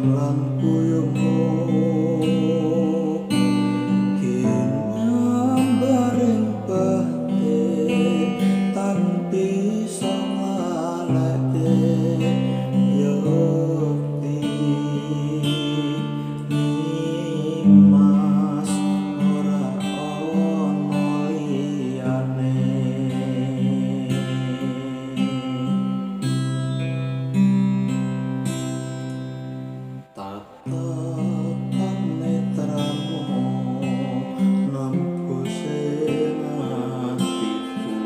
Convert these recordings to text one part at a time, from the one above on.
lan kuyumu kinambaring batin tan bisa ngalake yukti nimas ora ono liyane. Tatapan netramu nembusin hatiku,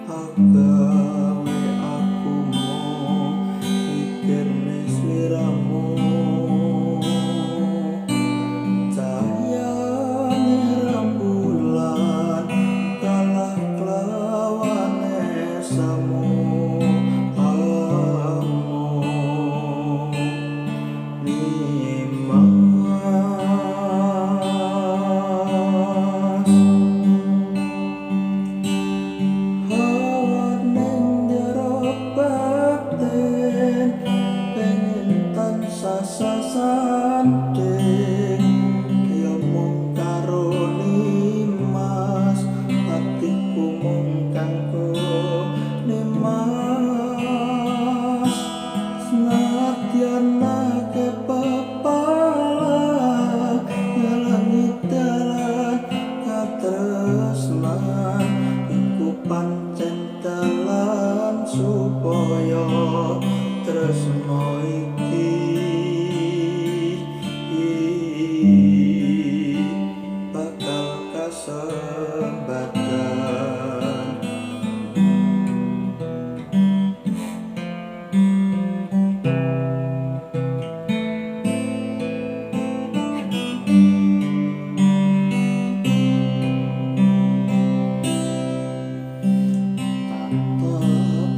agawe aku mau mikir sliramu. Cahayane rembulan kalah kelawan esamu. Sasanding ya mung karo nimas, hatiku mung kanggo nimas. Senadyan ake pepala ngelangi dalan katresnan, iku pancen dalan supaya tresno iki bakal kasembatan.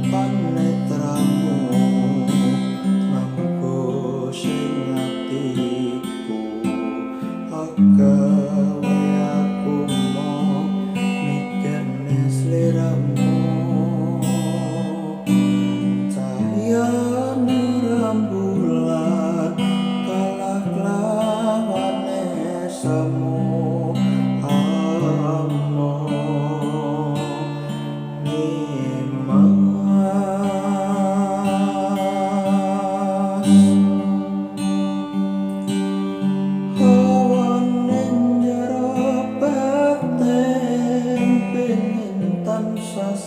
Tatapan netramu nembusin hatiku, agawe aku mau mikir sliramu. Cahayane rembulan kalah kelawan esamu.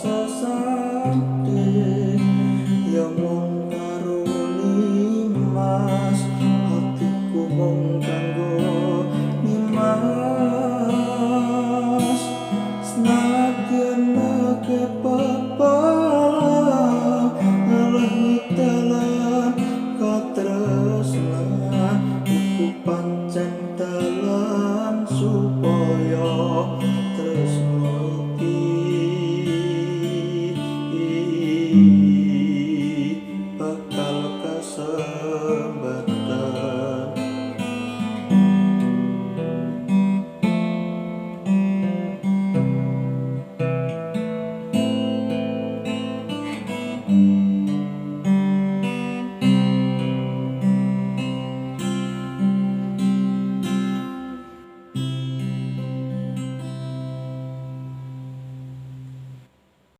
Sasanding ya mung karo nimas, hatiku mung kanggo nimas. Senadyan ake pepala ngelangi dalan katresnan, iku pancen dalan supaya tresno bakal kasar.